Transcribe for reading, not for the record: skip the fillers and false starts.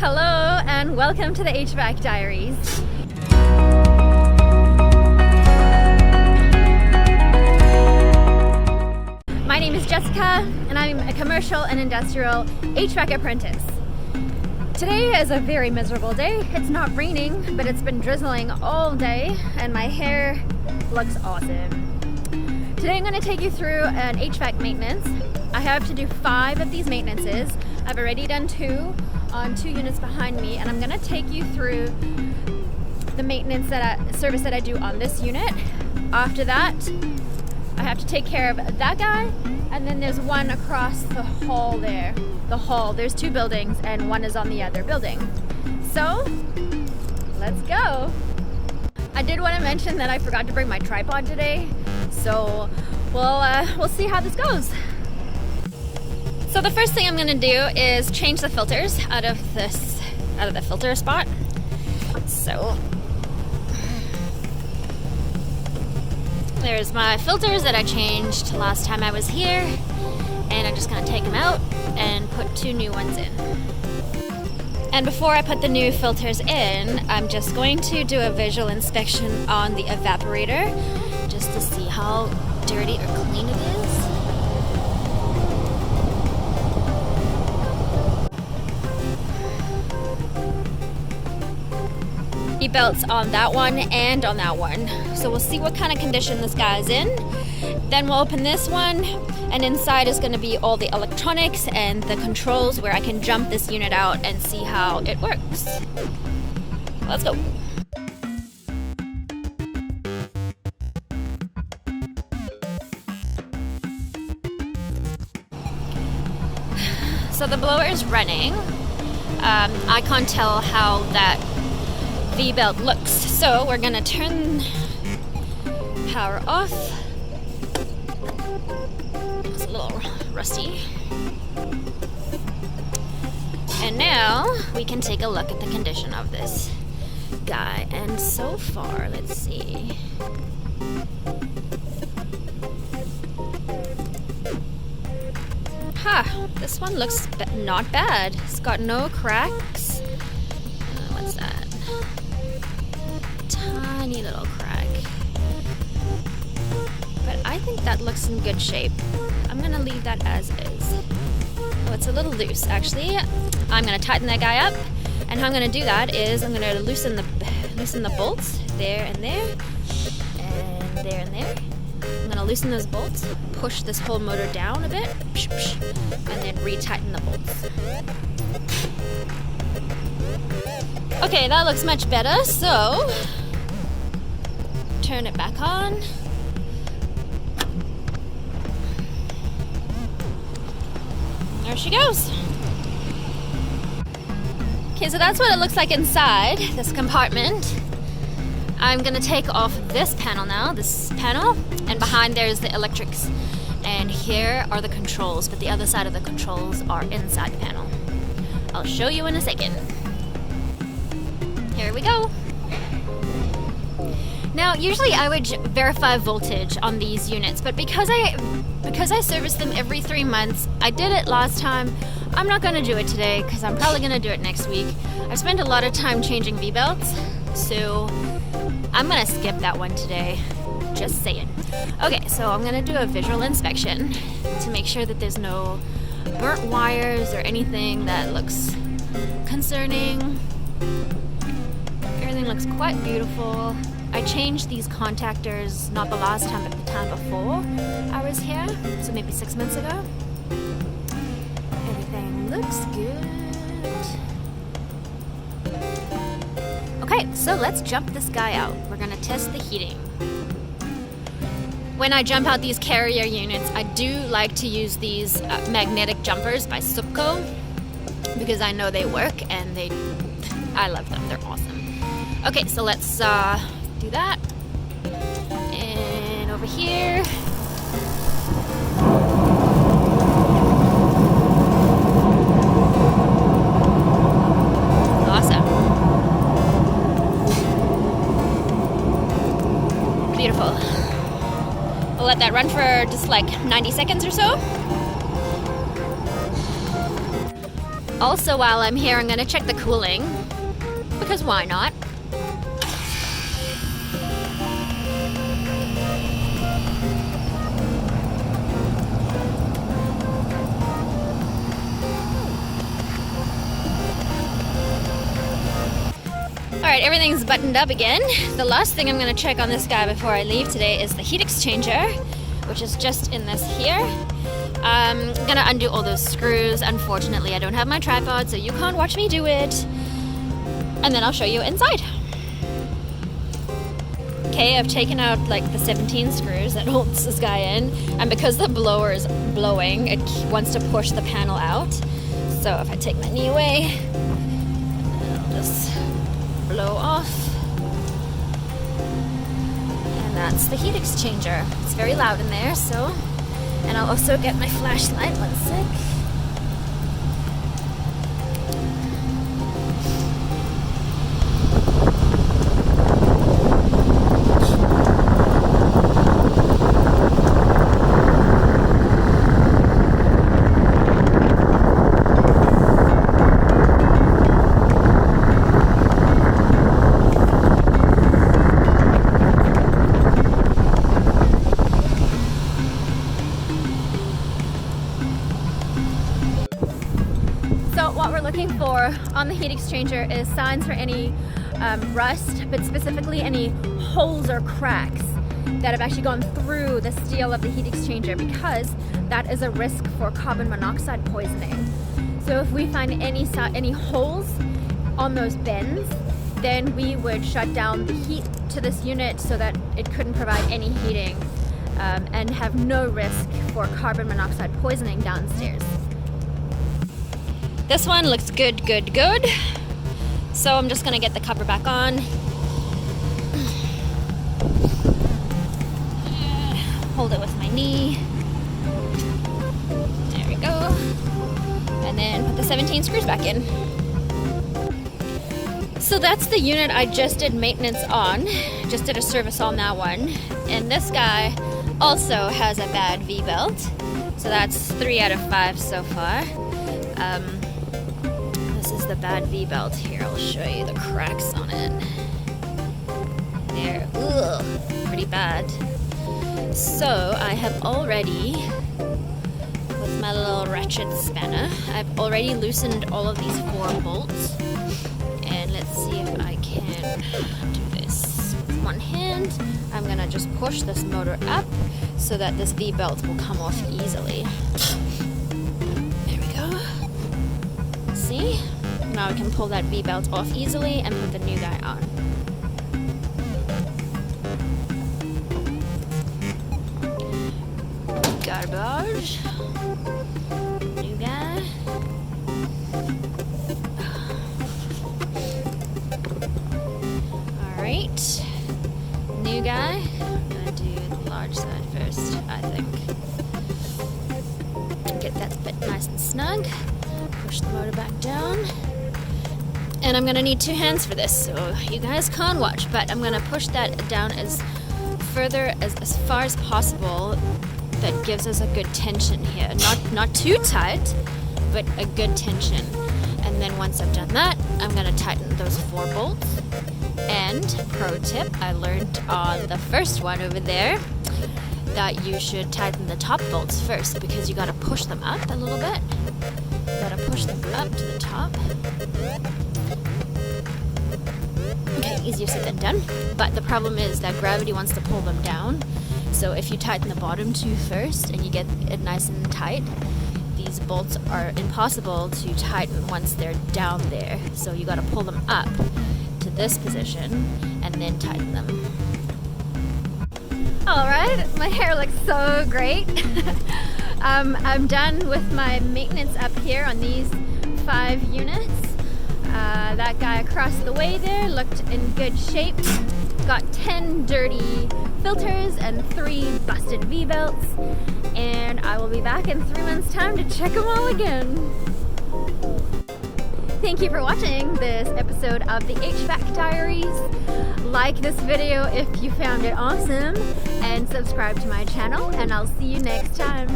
Hello and welcome to the HVAC Diaries. My name is Jessica and I'm a commercial and industrial HVAC apprentice. Today is a very miserable day. It's not raining, but it's been drizzling all day and my hair looks awesome. Today I'm going to take you through an HVAC maintenance. I have to do 5 of these maintenances. I've already done 2 on 2 units behind me, and I'm going to take you through the maintenance service that I do on this unit. After that, I have to take care of that guy, and then there's one across the hall there. The hall, there's 2 buildings, and one is on the other building. So, let's go. I did want to mention that I forgot to bring my tripod today, so we'll see how this goes. So the first thing I'm going to do is change the filters out of the filter spot. So there's my filters that I changed last time I was here, and I'm just going to take them out and put 2 new ones in. And before I put the new filters in, I'm just going to do a visual inspection on the evaporator just to see how dirty or clean it is. Vbelts on that one and on that one. So we'll see what kind of condition this guy's in. Then we'll open this one, and inside is going to be all the electronics and the controls where I can jump this unit out and see how it works. Let's go. So the blower is running. I can't tell how that Vbelt looks, so we're gonna turn power off. It's a little rusty. And now we can take a look at the condition of this guy. And so far, let's see. This one looks not bad. It's got no cracks. What's that? Tiny little crack. But I think that looks in good shape. I'm gonna leave that as is. Oh, it's a little loose actually. I'm gonna tighten that guy up, and how I'm gonna do that is I'm gonna loosen the bolts there and there, and there and there. I'm gonna loosen those bolts, push this whole motor down a bit, and then retighten the bolts. Okay, that looks much better, so turn it back on. There she goes. Okay, so that's what it looks like inside this compartment. I'm gonna take off this panel now, and behind there's the electrics. And here are the controls, but the other side of the controls are inside the panel. I'll show you in a second. Here we go. Now, usually I would verify voltage on these units, but because I service them every 3 months, I did it last time. I'm not gonna do it today because I'm probably gonna do it next week. I've spent a lot of time changing V-belts, so I'm gonna skip that one today. Just saying. Okay, so I'm gonna do a visual inspection to make sure that there's no burnt wires or anything that looks concerning. Everything looks quite beautiful. I changed these contactors not the last time, but the time before I was here, so maybe 6 months ago. Everything looks good. Okay, so let's jump this guy out. We're gonna test the heating. When I jump out these carrier units, I do like to use these magnetic jumpers by Supco because I know they work and I love them. They're awesome. Okay, so let's do that. And over here. Awesome. Beautiful. We'll let that run for just like 90 seconds or so. Also, while I'm here, I'm gonna check the cooling, because why not? Alright, everything's buttoned up again. The last thing I'm gonna check on this guy before I leave today is the heat exchanger, which is just in this here. I'm gonna undo all those screws. Unfortunately, I don't have my tripod, so you can't watch me do it. And then I'll show you inside. Okay, I've taken out like the 17 screws that holds this guy in, and because the blower is blowing, it wants to push the panel out. So if I take my knee away, I'll just blow off. And that's the heat exchanger. It's very loud in there, so... And I'll also get my flashlight, one sec. What we're looking for on the heat exchanger is signs for any rust, but specifically any holes or cracks that have actually gone through the steel of the heat exchanger, because that is a risk for carbon monoxide poisoning. So if we find any holes on those bends, then we would shut down the heat to this unit so that it couldn't provide any heating and have no risk for carbon monoxide poisoning downstairs. This one looks good. So I'm just gonna get the cover back on. Hold it with my knee. There we go. And then put the 17 screws back in. So that's the unit I just did maintenance on. Just did a service on that one. And this guy also has a bad Vbelt. So that's 3 out of 5 so far. This is the bad Vbelt here. I'll show you the cracks on it. There, ugh, pretty bad. So I have already, with my little ratchet spanner, I've already loosened all of these 4 bolts. And let's see if I can do this with one hand. I'm gonna just push this motor up so that this V-belt will come off easily. There we go. See? Now I can pull that V-belt off easily and put the new guy on. Garbage. New guy. Alright. New guy. I'm gonna do the large side first, I think. Get that bit nice and snug. Push the motor back down. And I'm gonna need 2 hands for this, so you guys can't watch, but I'm gonna push that down as far as possible. That gives us a good tension here. Not too tight, but a good tension. And then once I've done that, I'm gonna tighten those 4 bolts. And pro tip, I learned on the first one over there that you should tighten the top bolts first, because you gotta push them up a little bit. You gotta push them up to the top. Okay, easier said than done. But the problem is that gravity wants to pull them down. So if you tighten the bottom 2 first and you get it nice and tight, these bolts are impossible to tighten once they're down there. So you gotta pull them up to this position and then tighten them. Alright, my hair looks so great. I'm done with my maintenance up here on these 5 units. That guy across the way there looked in good shape. Got 10 dirty filters and 3 busted V-belts. And I will be back in 3 months' time to check them all again. Thank you for watching this episode of the HVAC Diaries. Like this video if you found it awesome, and subscribe to my channel, and I'll see you next time.